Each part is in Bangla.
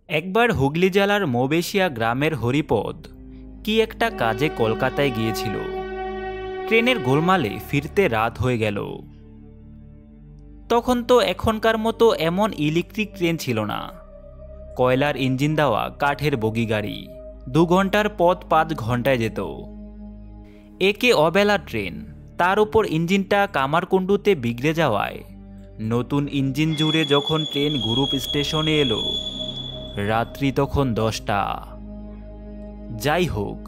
একবার হুগলি জেলার মৌবেশিয়া গ্রামের হরিপদ কি একটা কাজে কলকাতায় গিয়েছিল। ট্রেনের গোলমালে ফিরতে রাত হয়ে গেল। তখন তো এখনকার মতো এমন ইলেকট্রিক ট্রেন ছিল না। কয়লার ইঞ্জিন দেওয়া কাঠের বগি গাড়ি 2 ঘন্টার পথ 5 ঘন্টায় যেত। একে অবেলা ট্রেন, তার উপর ইঞ্জিনটা কামারকুণ্ডুতে বিগড়ে যাওয়ায় নতুন ইঞ্জিন জুড়ে যখন ট্রেন গুরুপ স্টেশনে এলো, রাত্রি তখন 10টা। যাই হোক,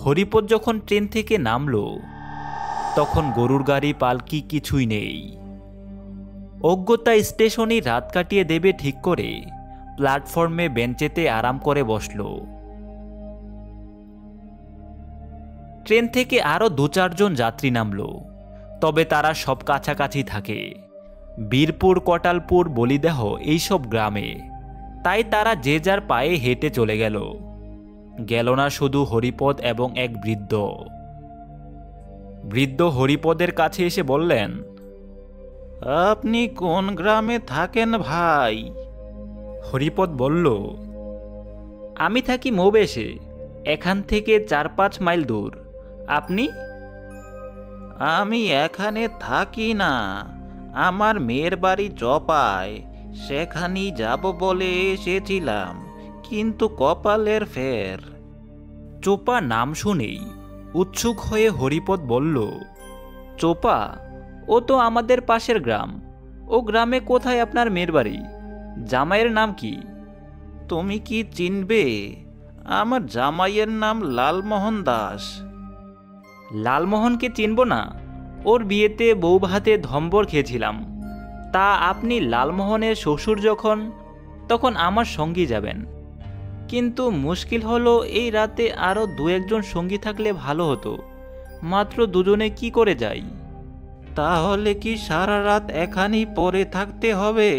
হরিপদ যখন ট্রেন থেকে নামলো তখন গরুর গাড়ি পালকি কিছুই নেই। অজ্ঞতা স্টেশনে রাত কাটিয়ে দেবে ঠিক করে প্ল্যাটফর্মে বেঞ্চেতে আরাম করে বসল। ট্রেন থেকে আরও 2-4 জন যাত্রী নামলো, তবে তারা সব কাছাকাছি থাকে, বীরপুর, কটালপুর, বলিদেহ এইসব গ্রামে। তাই তারা যে যার পায়ে হেঁটে চলে গেল। গেল না শুধু হরিপদ এবং এক বৃদ্ধ। বৃদ্ধ হরিপদের কাছে এসে বললেন, আপনি কোন গ্রামে থাকেন ভাই? হরিপদ বলল, আমি থাকি মৌবেশে, এখান থেকে 4-5 মাইল দূর। আপনি? আমি এখানে থাকি না, আমার মেয়ের বাড়ি চপায়, সেখানেই যাব বলে এসেছিলাম, কিন্তু কপালের ফের। চোপা নাম শুনেই উৎসুক হয়ে হরিপদ বলল, চোপা? ও তো আমাদের পাশের গ্রাম। ও গ্রামে কোথায় আপনার মেয়ের বাড়ি? জামাইয়ের নাম কি? তুমি কি চিনবে? আমার জামাইয়ের নাম লালমোহন দাস। লালমোহনকে চিনব না? ওর বিয়েতে বউ ভাতে ধম্বর খেয়েছিলাম। তা আপনি লালমোহনের শ্বশুর যখন, তখন আমার সঙ্গী যাবেন। কিন্তু মুশকিল হলো এই রাতে আরও 2-1 জন সঙ্গী থাকলে ভালো হতো। মাত্র 2 জনে কি করে যাই? তাহলে কি সারা রাত এখানেই পড়ে থাকতে হবে?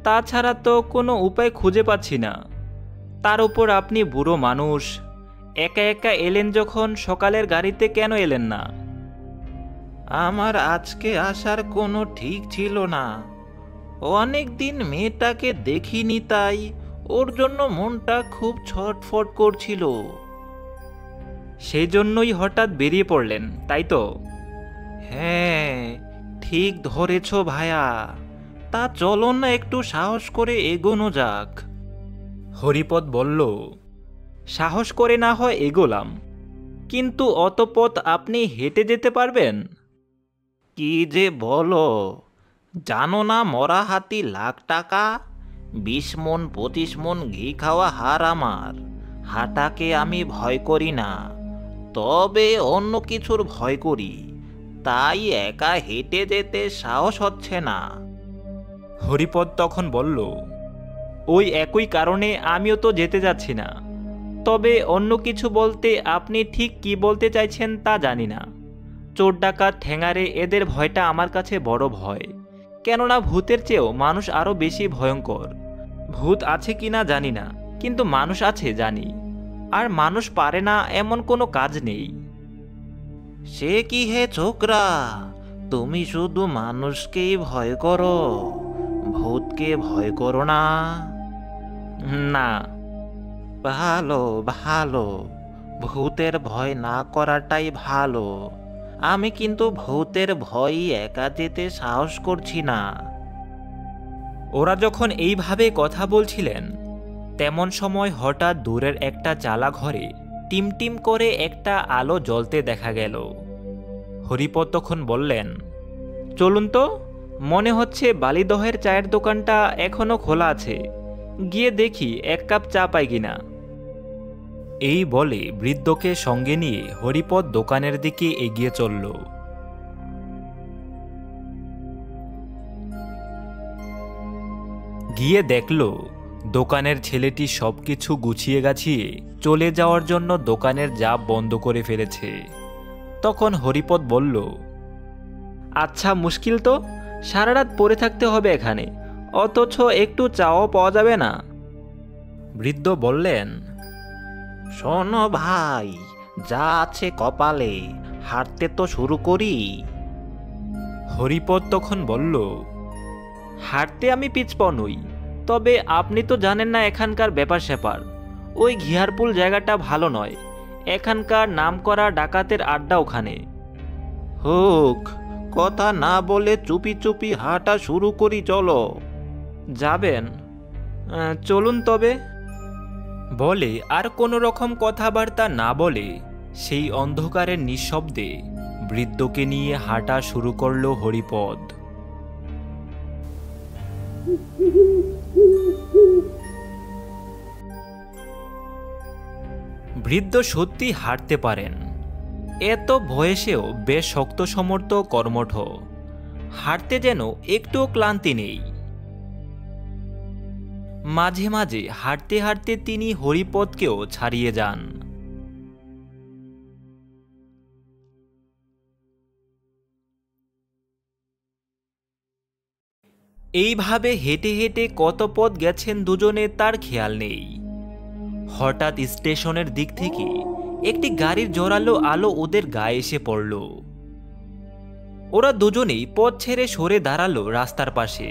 তাছাড়া তো কোনো উপায় খুঁজে পাচ্ছি না। তার উপর আপনি বুড়ো মানুষ, একা একা এলেন যখন, সকালের গাড়িতে কেন এলেন না? আমার আজকে আসার কোনো ঠিক ছিল না। অনেক দিন মেয়েটাকে দেখিনি, তাই ওর জন্য মনটা খুব ছটফট করছিল। সেই জন্যই হঠাৎ বেরিয়ে পড়লেন, তাই তো? হ্যাঁ, ঠিক ধরেছ ভায়া। তা চলো না একটু সাহস করে এগোনো যাক। হরিপদ বলল, সাহস করে না হয় এগোলাম, কিন্তু অত পথ আপনি হেঁটে যেতে পারবেন? কি যে বলো! জানো না মরা হাতি লাখ টাকা? 20 মণ 25 মণ ঘি খাওয়া হার আমার। হাঁটাকে আমি ভয় করি না, তবে অন্য কিছুর ভয় করি। তাই একা হেঁটে যেতে সাহস হচ্ছে না। হরিপদ তখন বলল, ওই একই কারণে আমিও তো যেতে যাচ্ছি না। তবে অন্য কিছু বলতে আপনি ঠিক কি বলতে চাইছেন তা জানি না। চোর ডাকাত ঠ্যাঙারে এদের ভয়টা আমার কাছে বড় ভয়। কেননা ভূতের চেয়েও মানুষ আরও বেশি ভয়ঙ্কর। ভূত আছে কিনা জানি না, কিন্তু মানুষ আছে জানি। আর মানুষ পারে না এমন কোনো কাজ নেই। সে কি হে ছোকরা, তুমি শুধু মানুষকেই ভয় করো, ভূতকে ভয় করো না? না। ভালো ভালো, ভূতের ভয় না করাটাই ভালো। আমি কিন্তু ভূতের ভয়ই একা যেতে সাহস করছি না। ওরা যখন এইভাবে কথা বলছিলেন, তেমন সময় হঠাৎ দূরের একটা চালা ঘরে টিমটিম করে একটা আলো জ্বলতে দেখা গেল। হরিপদ তখন বললেন, চলুন তো, মনে হচ্ছে বালিদহের চায়ের দোকানটা এখনো খোলা আছে, গিয়ে দেখি 1 কাপ চা পাই কিনা। এই বলে বৃদ্ধকে সঙ্গে নিয়ে হরিপদ দোকানের দিকে এগিয়ে চলল। গিয়ে দেখল দোকানের ছেলেটি সবকিছু গুছিয়ে গাছিয়ে চলে যাওয়ার জন্য দোকানের জাপ বন্ধ করে ফেলেছে। তখন হরিপদ বলল, আচ্ছা, মুশকিল তো, সারা রাত পড়ে থাকতে হবে এখানে, অথচ একটু চাও পাওয়া যাবে না? বৃদ্ধ বললেন, শোনো ভাই, যা আছে কপালে, হাঁটতে তো শুরু করি। হরিপদ তখন বলল, হাঁটতে আমি পিছপা নই, তবে আপনি তো জানেন না এখানকার ব্যাপার স্যাপার। ওই ঘিয়ারপুল জায়গাটা ভালো নয়, এখানকার নামকরা ডাকাতের আড্ডা ওখানে। হোক, কথা না বলে চুপি চুপি হাঁটা শুরু করি, চলো। যাবেন? চলুন তবে। বলে আর কোনো রকম কথাবার্তা না বলে সেই অন্ধকারের নিঃশব্দে বৃদ্ধকে নিয়ে হাঁটা শুরু করলো হরিপদ। বৃদ্ধ সত্যি হাঁটতে পারেন, এত বয়সেও বেশ শক্ত সমর্থ কর্মঠ, হাঁটতে যেন একটুও ক্লান্তি নেই। মাঝে মাঝে হাঁটতে হাঁটতে তিনি হরিপদকেও ছাড়িয়ে যান। এইভাবে হেঁটে হেঁটে কত পথ গেছেন দুজনে তার খেয়াল নেই। হঠাৎ স্টেশনের দিক থেকে একটি গাড়ির জোরালো আলো ওদের গায়ে এসে পড়ল। ওরা দুজনেই পথ ছেড়ে সরে দাঁড়ালো রাস্তার পাশে।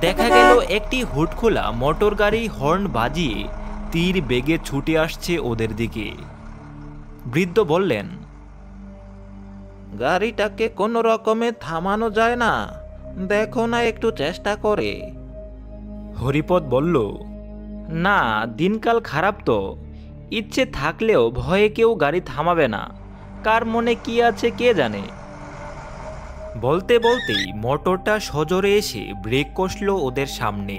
দেখা গেল একটি হুডখোলা মোটর গাড়ি হর্ন বাজিয়ে তীর বেগে ছুটে আসছে ওদের দিকে। বৃদ্ধ বললেন, গাড়িটাকে কোনো রকমে থামানো যায় না? দেখো না, একটু চেষ্টা করে। হরিপদ বলল, না, দিনকাল খারাপ তো, ইচ্ছে থাকলেও ভয়ে কেউ গাড়ি থামাবে না, কার মনে কি আছে কে জানে। বলতে বলতেই মোটরটা সজোরে এসে ব্রেক কষল ওদের সামনে।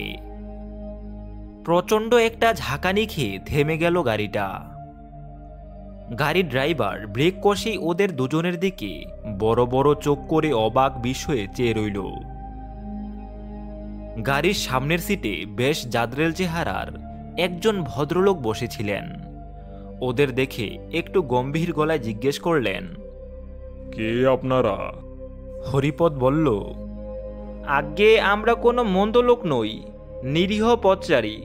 প্রচণ্ড একটা ঝাঁকানি খেয়ে থেমে গেল গাড়িটা। গাড়ির ড্রাইভার ব্রেক কষে ওদের দুজনের দিকে বড় বড় চোখ করে অবাক বিস্ময়ে চেয়ে রইল। গাড়ির সামনের সিটে বেশ জাদরেল চেহারার একজন ভদ্রলোক বসেছিলেন। ওদের দেখে একটু গম্ভীর গলায় জিজ্ঞেস করলেন, কে আপনারা? হরিপদ বলল, আজ্ঞে আমরা কোনো মন্দ লোক নই, নিরীহ পথচারী।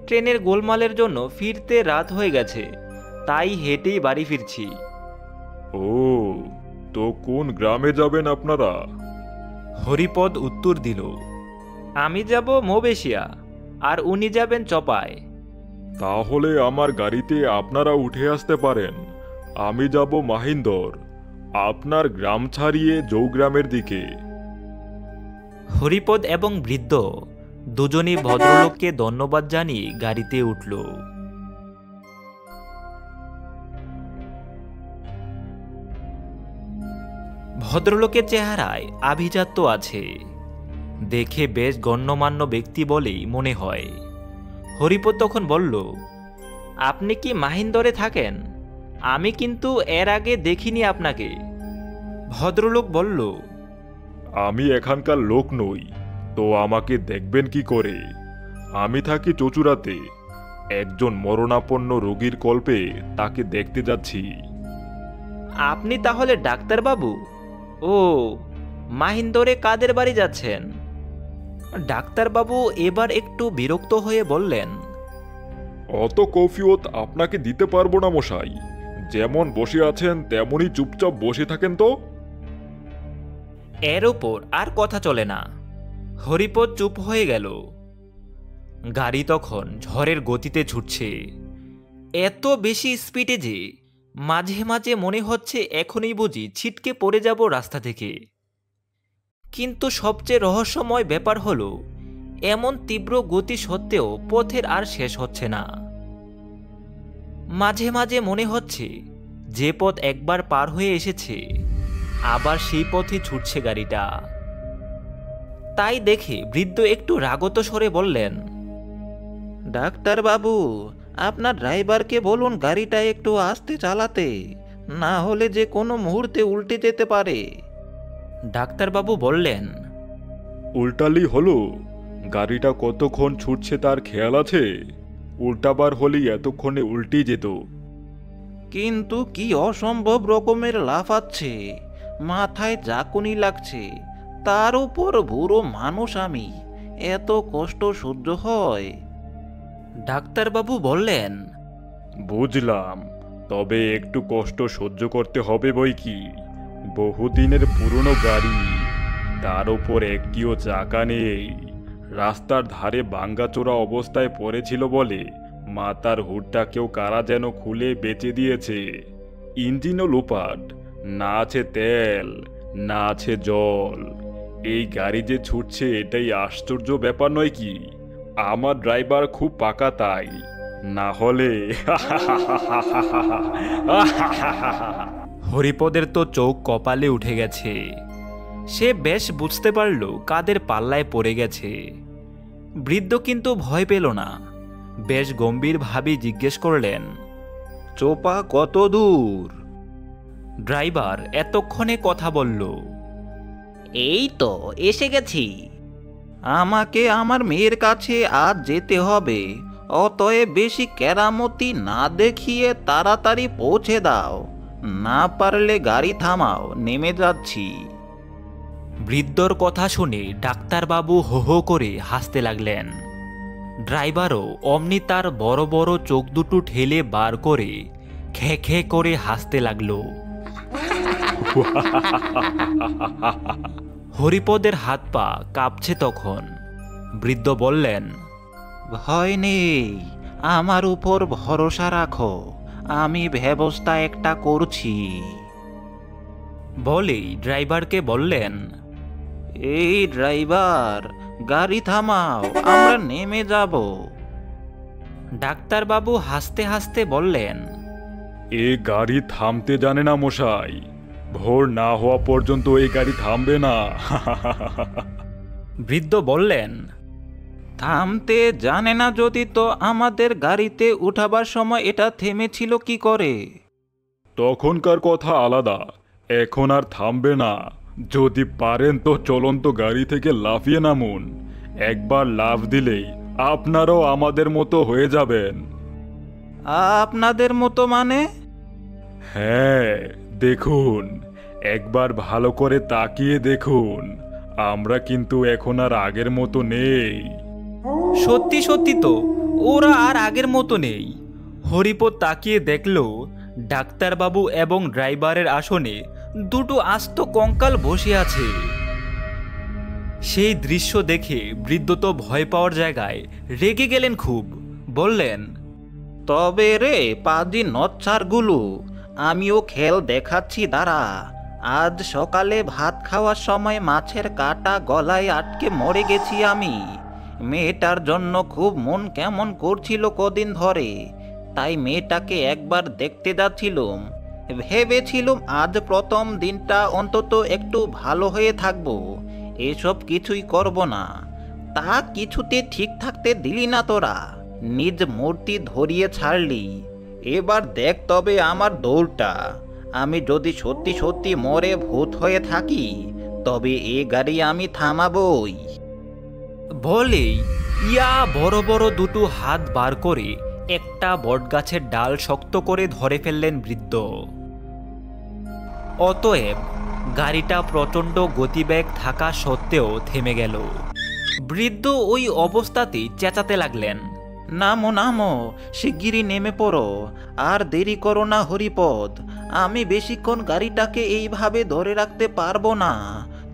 ট্রেনের গোলমালের জন্য ফিরতে রাত হয়ে গেছে, তাই হেঁটেই বাড়ি ফিরছি। ও, তো কোন গ্রামে যাবেন আপনারা? হরিপদ উত্তর দিল, আমি যাব মৌবেশিয়া, আর উনি যাবেন চপায়। তাহলে আমার গাড়িতে আপনারা উঠে আসতে পারেন। আমি যাব মাহিন্দর, আপনার গ্রাম ছাড়িয়ে জৌগ্রামের দিকে। হরিপদ এবং বৃদ্ধ দুজনেই ভদ্রলোককে ধন্যবাদ জানিয়ে গাড়িতে উঠল। ভদ্রলোকের চেহারায় আভিজাত্য আছে, দেখে বেশ গণ্যমান্য ব্যক্তি বলেই মনে হয়। হরিপদ তখন বলল, আপনি কি মাহিন্দরে থাকেন? আমি কিন্তু এর আগে দেখিনি আপনাকে। ভদ্রলোক বলল, আমি এখানকার লোক নই, তো আমাকে দেখবেন কি করে? আমি থাকি চচুড়াতে, একজন মরণাপন্ন রোগীর কল্পে তাকে দেখতে যাচ্ছি। আপনি তাহলে ডাক্তারবাবু? ও, মাহিন্দরে কাদের বাড়ি যাচ্ছেন? ডাক্তারবাবু এবার একটু বিরক্ত হয়ে বললেন, অত কফিয়ত আপনাকে দিতে পারবো না মশাই। যেমন বসে আছেন তেমনই চুপচাপ বসে থাকেন তো। এর ওপর আর কথা চলে না। হরিপদ চুপ হয়ে গেল। গাড়ি তখন ঝড়ের গতিতে ছুটছে, এত বেশি স্পিডে যে মাঝে মাঝে মনে হচ্ছে এখনই বুঝি ছিটকে পড়ে যাব রাস্তা থেকে। কিন্তু সবচেয়ে রহস্যময় ব্যাপার হলো, এমন তীব্র গতি সত্ত্বেও পথের আর শেষ হচ্ছে না। মাঝে মাঝে মনে হচ্ছে যে পথ একবার পার হয়ে এসেছে, আবার সেই পথে ছুটছে গাড়িটা। তাই দেখে বৃদ্ধ একটু রাগত স্বরে বললেন, ডাক্তারবাবু, আপনার ড্রাইভারকে বলুন গাড়িটা একটু আস্তে চালাতে, না হলে যে কোনো মুহূর্তে উল্টে যেতে পারে। ডাক্তারবাবু বললেন, উল্টালি হলো? গাড়িটা কতক্ষণ ছুটছে তার খেয়াল আছে? উল্টাবার হলেই এতক্ষণে উল্টেই যেত। কিন্তু কি অসম্ভব রকমের লাফাচ্ছে, মাথায় ঝাঁকুনি লাগছে, তার উপর বুড়ো মানুষ আমি, এত কষ্ট সহ্য হয়? ডাক্তারবাবু বললেন, বুঝলাম, তবে একটু কষ্ট সহ্য করতে হবে বই কি। বহুদিনের পুরনো গাড়ি, তার উপর একটিও চাকা নেই, রাস্তার ধারে ভাঙ্গাচোরা অবস্থায় পড়েছিল বলে মাথার হুডটা কেউ কারা যেন খুলে বেচে দিয়েছে। ইঞ্জিনও লোপাট, না আছে তেল, না আছে জল। এই গাড়ি যে ছুটছে এটাই আশ্চর্য ব্যাপার নয় কি? আমার ড্রাইভার খুব পাকা, তাই না হলে হরিপদের তো চোখ কপালে উঠে গেছে। সে বেশ বুঝতে পারল কাদের পাল্লায় পড়ে গেছে। বৃদ্ধ কিন্তু ভয় পেল না, বেশ গম্ভীরভাবে জিজ্ঞেস করলেন, চোপা কত দূর? ড্রাইভার এতক্ষণে কথা বলল, এই তো এসে গেছি। আমাকে আমার মেয়ের কাছে আজ যেতে হবে, অতএব বেশি কেরামতি না দেখিয়ে তাড়াতাড়ি পৌঁছে দাও। না পারলে গাড়ি থামাও, নেমে যাচ্ছি। বৃদ্ধর কথা শুনে ডাক্তারবাবু হো হো করে হাসতে লাগলেন। ড্রাইভারও অমনি তার বড় বড় চোখ দুটো ঠেলে বার করে খে খে করে হাসতে লাগলো। হরিপদের হাত পা কাঁপছে তখন। বৃদ্ধ বললেন, ভয় নেই, আমার উপর ভরসা রাখো, আমি ব্যবস্থা একটা করছি। বলেই ড্রাইভারকে বললেন, এই ড্রাইভার, গাড়ি থামাও, আমরা নেমে যাব। ডাক্তারবাবু হাসতে হাসতে বললেন, এ গাড়ি থামতে জানে না মশাই। ভোর না হওয়া পর্যন্ত এই গাড়ি থামবে না। বৃদ্ধ বললেন, থামতে জানে না যদি, তো আমাদের গাড়িতে উঠাবার সময় এটা থেমেছিল কি করে? তখনকার কথা আলাদা, এখন আর থামবে না। যদি পারেন তো চলন্ত গাড়ি থেকে লাফিয়ে নামুন। একবার লাফ দিলেই আপনারাও আমাদের মতো হয়ে যাবেন। আপনাদের মতো মানে? হ্যাঁ, দেখুন, একবার ভালো করে তাকিয়ে দেখুন। আমরা কিন্তু এখন আর আগের মতো নেই। সত্যি সত্যি তো, ওরা আর আগের মতো নেই। হরিপদ তাকিয়ে দেখল ডাক্তারবাবু এবং ড্রাইভারের আসনে দুটো আস্ত কঙ্কাল বসে আছে। সেই দৃশ্য দেখে বৃদ্ধ তো ভয় পাওয়ার জায়গায় রেগে গেলেন খুব। বললেন, তবে রে পাজি নচ্ছারগুলো, আমিও খেল দেখাচ্ছি, দাঁড়া। আজ সকালে ভাত খাওয়ার সময় মাছের কাঁটা গলায় আটকে মরে গেছি আমি। মেয়েটার জন্য খুব মন কেমন করছিল কদিন ধরে, তাই মেয়েটাকে একবার দেখতে যাচ্ছিলুম। ভেবেছিলুম আজ প্রথম দিনটা অন্তত একটু ভালো হয়ে থাকবো, এসব কিছুই করব না। তা কিছুতে ঠিক থাকতে দিলি না তোরা, নিজ মূর্তি ধরিয়ে ছাড়লি। এবার দেখ তবে আমার দৌড়টা। আমি যদি সত্যি সত্যি মরে ভূত হয়ে থাকি, তবে এ গাড়ি আমি থামাবই। বলেই ইয়া বড় বড় দুটো হাত বার করে একটা বটগাছের ডাল শক্ত করে ধরে ফেললেন বৃদ্ধ। অতএব গাড়িটা প্রচণ্ড গতিবেগ থাকা সত্ত্বেও থেমে গেল। বৃদ্ধ ওই অবস্থাতেই চেঁচাতে লাগলেন, নামো নামো, শিগগিরই নেমে পড়ো, আর দেরি করো না হরিপদ। আমি বেশিক্ষণ গাড়িটাকে এইভাবে ধরে রাখতে পারবো না।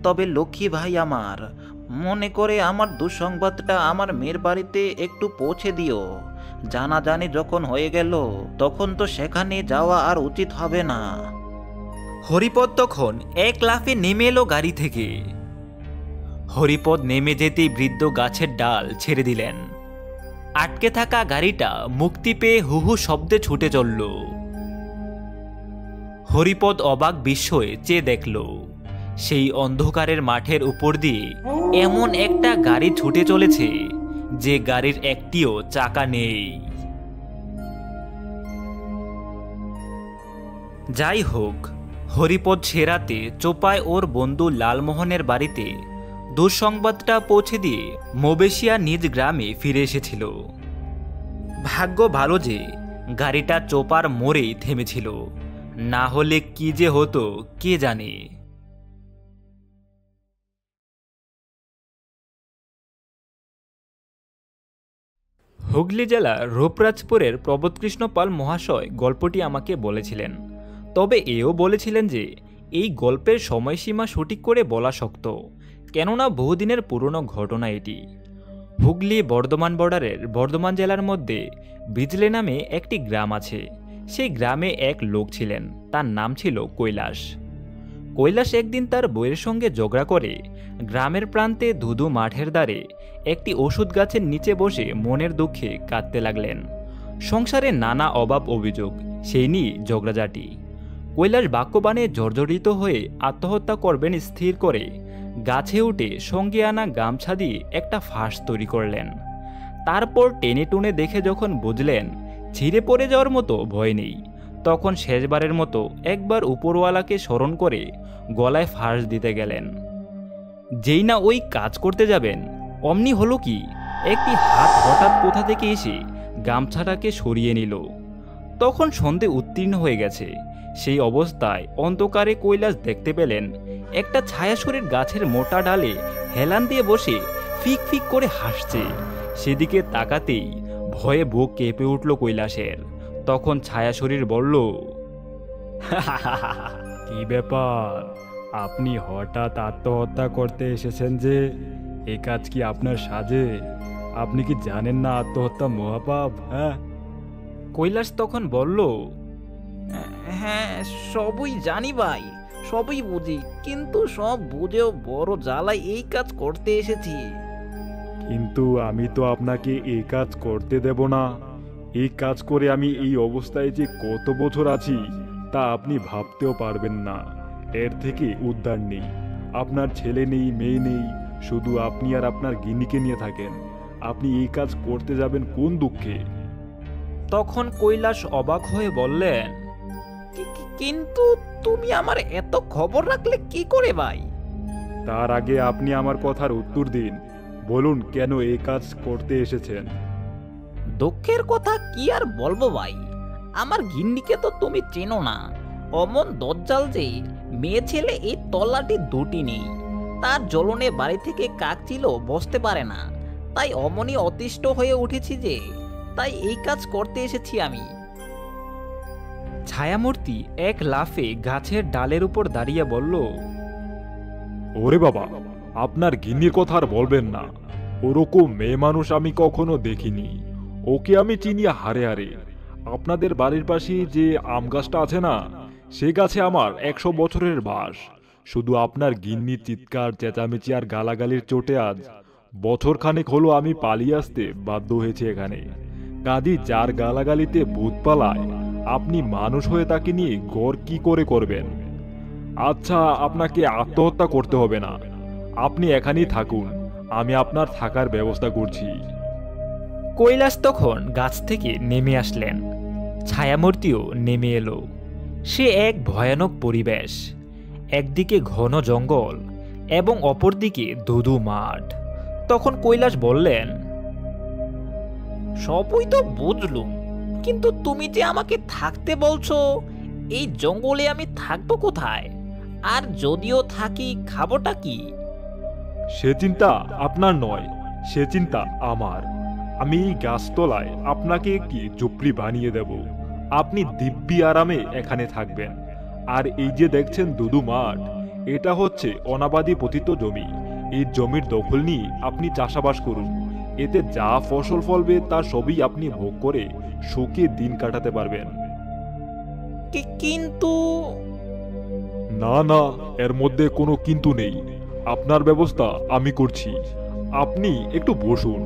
তবে লক্ষ্মী ভাই আমার, মনে করে আমার দুঃসংবাদটা আমার মেয়ের বাড়িতে একটু পৌঁছে দিও। জানাজানি যখন হয়ে গেল, তখন তো সেখানে যাওয়া আর উচিত হবে না। হরিপদ তখন এক লাফে নেমে এলো গাড়ি থেকে। হরিপদ নেমে যেতেই বৃদ্ধ গাছের ডাল ছেড়ে দিলেন। আটকে থাকা গাড়িটা মুক্তি পেয়ে হুহু শব্দে ছুটে চলল। হরিপদ অবাক বিস্ময়ে চেয়ে দেখল, সেই অন্ধকারের মাঠের উপর দিয়ে এমন একটা গাড়ি ছুটে চলেছে যে গাড়ির একটিও চাকা নেই। যাই হোক, হরিপদ সেরাতে চোপায় ওর বন্ধু লালমোহনের বাড়িতে দুঃসংবাদটা পৌঁছে দিয়ে মবেশিয়া নিজ গ্রামে ফিরে এসেছিল। ভাগ্য ভালো যে গাড়িটা চোপার মোড়েই থেমেছিল, না হলে কি যে হতো কে জানে। হুগলি জেলার রূপরাজপুরের প্রবোধকৃষ্ণ পাল মহাশয় গল্পটি আমাকে বলেছিলেন। তবে এও বলেছিলেন যে এই গল্পের সময়সীমা সঠিক করে বলা শক্ত, কেননা বহুদিনের পুরনো ঘটনা এটি। হুগলি বর্ধমান বর্ডারের বর্ধমান জেলার মধ্যে বিজলে নামে একটি গ্রাম আছে। সেই গ্রামে এক লোক ছিলেন, তার নাম ছিল কৈলাস। কৈলাস একদিন তার বউয়ের সঙ্গে ঝগড়া করে গ্রামের প্রান্তে ধুধু মাঠের ধারে একটি ওষুধ গাছের নিচে বসে মনের দুঃখে কাঁদতে লাগলেন। সংসারে নানা অভাব অভিযোগ, সেই নিয়ে ঝগড়াঝাটি। কৈলাস বাক্যবাণে জর্জরিত হয়ে আত্মহত্যা করবেন স্থির করে গাছে উঠে সঙ্গে আনা গামছা দিয়ে একটা ফাঁস তৈরি করলেন। তারপর টেনে টুনে দেখে যখন বুঝলেন ছিঁড়ে পড়ে যাওয়ার মতো ভয় নেই, তখন শেষবারের মতো একবার উপরওয়ালাকে স্মরণ করে গলায় ফাঁস দিতে গেলেন। যেই না ওই কাজ করতে যাবেন, অমনি হলো কি, একটি হাত হঠাৎ কোথা থেকে এসে গামছাটাকে সরিয়ে নিল। তখন সন্ধে উত্তীর্ণ হয়ে গেছে। সেই অবস্থায় অন্ধকারে কৈলাস দেখতে পেলেন একটা ছায়াসুরের গাছের মোটা ডালে হেলান দিয়ে বসে ফিক ফিক করে হাসছে। সেদিকে তাকাতেই ভয়ে বুক কেঁপে উঠল কৈলাসের। তখন ছায়াশরীর বলল, কি ব্যাপার, আপনি হঠাৎ আত্মহত্যা করতে এসেছেন যে? এ কাজ কি আপনার সাজে? আপনি কি জানেন না আত্মহত্যা মহাপাপ? হ্যাঁ। কৈলাস তখন বলল, হ্যাঁ, সবই জানি ভাই, সবই বুঝি, কিন্তু সব বুঝেও বড় জ্বালায় এই কাজ করতে এসেছি। কিন্তু আমি তো আপনাকে এই কাজ করতে দেব না। এই কাজ করে আমি এই অবস্থায় যে কত বছর আছি তা আপনি ভাবতেও পারবেন না। এর থেকে উদ্ধার নেই। আপনার ছেলে নেই, মেয়ে নেই, শুধু আপনি আর আপনার গিন্নিকে নিয়ে থাকেন। আপনি এই কাজ করতে যাবেন কোন দুঃখে? তখন কৈলাস অবাক হয়ে বললেন, কিন্তু তুমি আমার এত খবর রাখলে কি করে ভাই? তার আগে আপনি আমার কথার উত্তর দিন। বলুন, কেন এই কাজ করতে এসেছেন? দুঃখের কথা কি আর বলবো ভাই, আমার গিন্নিকে তো তুমি চেনো না। অমন দজ্জাল যে, মেয়ে ছেলে এই তল্লাটি দুটি নেই। তার জ্বলনে বাড়ি থেকে কাকচিলও বসতে পারে না। তাই অমনি অতিষ্ঠ হয়ে উঠেছি যে, তাই এই কাজ করতে এসেছি আমি। ছায়ামূর্তি এক লাফে গাছের ডালের উপর দাঁড়িয়ে বলল, ওরে বাবা, আপনার গিন্নির কথা আর বলবেন না। ওরকম মেয়ে মানুষ আমি কখনো দেখিনি। ওকে আমি চিনি হারে হারে। আপনাদের বাড়ির পাশে যে আম গাছটা আছে না, সে গাছে আমার 100 বছরের বাস। শুধু আপনার গিন্নির চিৎকার, চেঁচামেচি আর গালাগালির চোটে আজ বছর খানেক হলো আমি পালিয়ে আসতে বাধ্য হয়েছি এখানে। কাঁদি যার গালাগালিতে ভূত পালায়, আপনি মানুষ হয়ে তাকে নিয়ে গড় কি করে করবেন? আচ্ছা, আপনাকে আত্মহত্যা করতে হবে না, আপনি এখানেই থাকুন, আমি আপনার থাকার ব্যবস্থা করছি। কৈলাস তখন গাছ থেকে নেমে আসলেন। ছায়ামূর্তিও নেমে এলো। সে এক ভয়ানক পরিবেশ। একদিকে ঘন জঙ্গল এবং অপরদিকে ধুধু মাঠ। তখন কৈলাস বললেন, সবই তো বুঝলুম, কিন্তু তুমি যে আমাকে থাকতে বলছো, এই জঙ্গলে আমি থাকবো কোথায়? আর যদিও থাকি, খাবোটা কি? সে চিন্তা আপনার নয়, সে চিন্তা আমার। আমি এই গাছতলায় আপনাকে একটি ঝুপড়ি বানিয়ে দেব। আপনি দিব্যি আরামে এখানে থাকবেন। আর এই যে দেখছেন ধুধু মাঠ, এটা হচ্ছে অনাবাদি পতিত জমি। এই জমির দখল নিয়ে আপনি চাষাবাস করুন। এতে যা ফসল ফলবে তা সবই আপনি ভোগ করে সুখে দিন কাটাতে পারবেন। কিন্তু না না, এর মধ্যে কোনো কিন্তু নেই। আপনার ব্যবস্থা আমি করছি। আপনি একটু বসুন,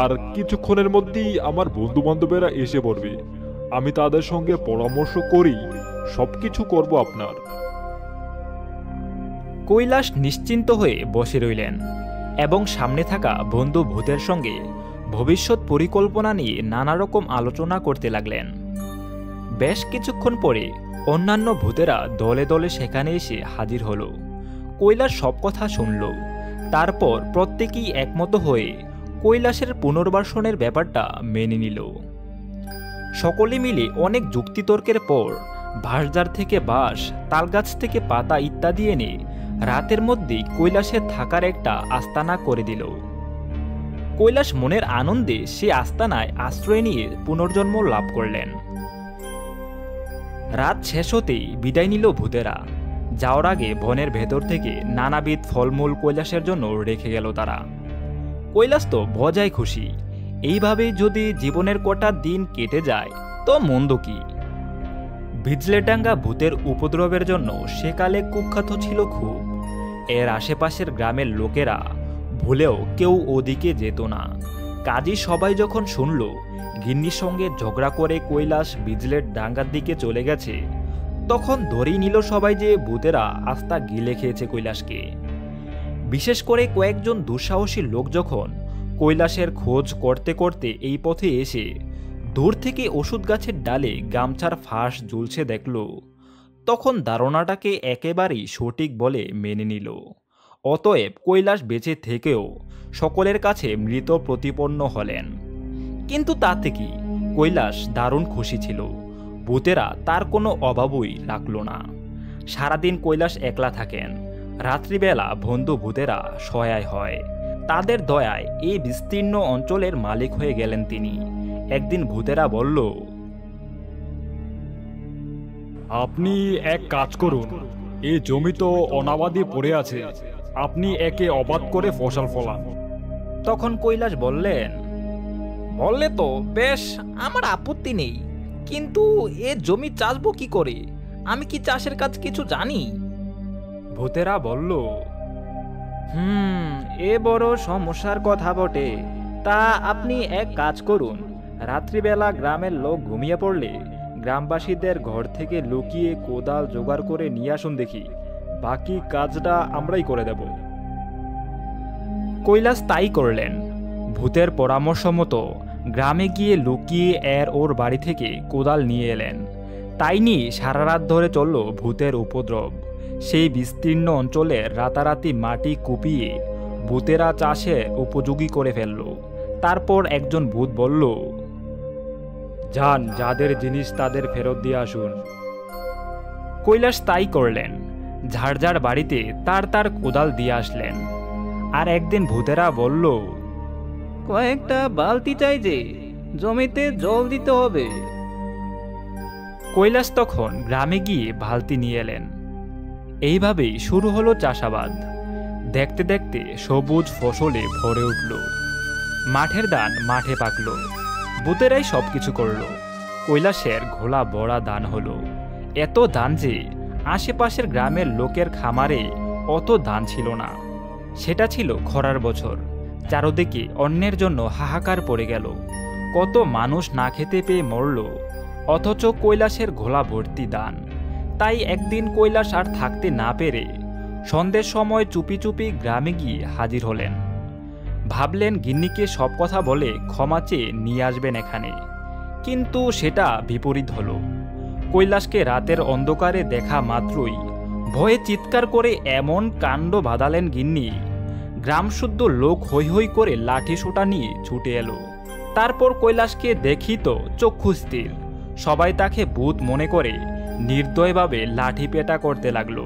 আর কিছুক্ষণের মধ্যেই আমার বন্ধু বান্ধবেরা এসে পড়বে। আমি তাদের সঙ্গে পরামর্শ করেই সবকিছু করব আপনার। কৈলাস নিশ্চিন্ত হয়ে বসে রইলেন এবং সামনে থাকা বন্ধু ভূতের সঙ্গে ভবিষ্যৎ পরিকল্পনা নিয়ে নানা রকম আলোচনা করতে লাগলেন। বেশ কিছুক্ষণ পরে অন্যান্য ভূতেরা দলে দলে সেখানে এসে হাজির হলো। কৈলাস সব কথা শুনল। তারপর প্রত্যেকেই একমত হয়ে কৈলাসের পুনর্বাসনের ব্যাপারটা মেনে নিল। সকলে মিলে অনেক যুক্তিতর্কের পর বাঁশঝাড় থেকে বাঁশ, তালগাছ থেকে পাতা ইত্যাদি এনে রাতের মধ্যেই কৈলাসের থাকার একটা আস্তানা করে দিল। কৈলাস মনের আনন্দে সে আস্তানায় আশ্রয় নিয়ে পুনর্জন্ম লাভ করলেন। রাত শেষ হতেই বিদায় নিল ভূতেরা। যাওয়ার আগে বনের ভেতর থেকে নানাবিধ ফলমূল কৈলাসের জন্য রেখে গেল তারা। কৈলাস তো বজায় খুশি। এইভাবে যদি জীবনের কটা দিন কেটে যায় তো মন্দ কি। ভিজলেডাঙ্গা ভূতের উপদ্রবের জন্য সেকালে কুখ্যাত ছিল খুব। এর আশেপাশের গ্রামের লোকেরা ভুলেও কেউ ওদিকে যেত না। কাজী সবাই যখন শুনল গিন্নির সঙ্গে ঝগড়া করে কৈলাস ভিজলেট ডাঙ্গার দিকে চলে গেছে, তখন ধরেই নিল সবাই যে ভূতেরা আস্থা গিলে খেয়েছে কৈলাসকে। বিশেষ করে কয়েকজন দুঃসাহসী লোক যখন কৈলাসের খোঁজ করতে করতে এই পথে এসে দূর থেকে ওষুধ গাছের ডালে গামছার ফাঁস ঝুলছে দেখল, তখন ধারণাটাকে একেবারেই সঠিক বলে মেনে নিল। অতএব কৈলাস বেঁচে থেকেও সকলের কাছে মৃত প্রতিপন্ন হলেন। কিন্তু তাতে কি, কৈলাস দারুণ খুশি ছিল। ভূতেরা তার কোনো অভাবই রাখল না। সারাদিন কৈলাস একলা থাকেন। রাত্রিবেলা বন্ধু ভূতেরা সহায় হয়। তাদের দয়ায় এই বিস্তীর্ণ অঞ্চলের মালিক হয়ে গেলেন তিনি। একদিন ভূতেরা বলল, আপনি এক কাজ করুন, এই জমি তো অনাবাদি পড়ে আছে, আপনি একে অবাদ করে ফসল ফলান। তখন কৈলাস বললেন, বললে তো বেশ, আমার আপত্তি নেই, কিন্তু এ জমি চাষবো কি করে? আমি কি চাষের কাজ কিছু জানি? ভূতেরা বলল, এ বড় সমস্যার কথা বটে। তা আপনি এক কাজ করুন, রাত্রিবেলা গ্রামের লোক ঘুমিয়ে পড়লে গ্রামবাসীদের ঘর থেকে লুকিয়ে কোদাল জোগাড় করে নিয়ে আসুন দেখি, বাকি কাজটা আমরাই করে দেব। কৈলাস তাই করলেন। ভূতের পরামর্শ মতো গ্রামে গিয়ে লুকিয়ে ওর বাড়ি থেকে কোদাল নিয়ে এলেন। তাই নিয়ে সারা রাত ধরে চলল ভূতের উপদ্রব। সেই বিস্তীর্ণ অঞ্চলে রাতারাতি মাটি কুপিয়ে ভূতেরা চাষে উপযোগী করে ফেলল। তারপর একজন ভূত বলল, যান, যাদের জিনিস তাদের ফেরত দিয়ে আসুন। কৈলাস তাই করলেন। ঝাড় ঝাড় বাড়িতে তার কোদাল দিয়ে আসলেন। আর একদিন ভূতেরা বলল, কয়েকটা বালতি চাই যে, জমিতে জল দিতে হবে। কৈলাস তখন গ্রামে গিয়ে বালতি নিয়ে এলেন। এইভাবেই শুরু হলো চাষাবাদ। দেখতে দেখতে সবুজ ফসলে ভরে উঠল। মাঠের ধান মাঠে পাকল। ভূতেরাই সবকিছু করল। কৈলাসের ঘোলা বড়া ধান হলো। এত ধান যে আশেপাশের গ্রামের লোকের খামারে অত ধান ছিল না। সেটা ছিল খরার বছর। চারদিকে অন্যের জন্য হাহাকার পড়ে গেল। কত মানুষ না খেতে পেয়ে মরল, অথচ কৈলাসের ঘোলা ভর্তি ধান। তাই একদিন কৈলাস আর থাকতে না পেরে সন্ধ্যের সময় চুপি চুপি গ্রামে গিয়ে হাজির হলেন। ভাবলেন গিন্নিকে সব কথা বলে ক্ষমা চেয়ে নিয়ে আসবেন এখানে। কিন্তু সেটা বিপরীত হলো। কৈলাসকে রাতের অন্ধকারে দেখা মাত্রই ভয়ে চিৎকার করে এমন কাণ্ড বাঁধালেন গিন্নি, গ্রামশুদ্ধ লোক হৈ হৈ করে লাঠি সোঁটা নিয়ে ছুটে এলো। তারপর কৈলাসকে দেখি তো চক্ষু স্থির। সবাই তাকে ভূত মনে করে নির্দয়ভাবে লাঠি পেটা করতে লাগলো।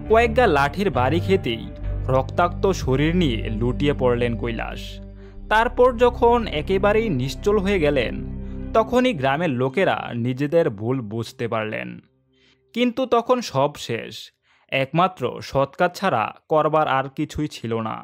কয়েকগা লাঠির বাড়ি খেতেই রক্তাক্ত শরীর নিয়ে লুটিয়ে পড়লেন কৈলাস। তারপর যখন একেবারেই নিশ্চল হয়ে গেলেন, তখনই গ্রামের লোকেরা নিজেদের ভুল বুঝতে পারলেন। কিন্তু তখন সব শেষ। একমাত্র সৎ কাজ ছাড়া করবার আর কিছুই ছিল না।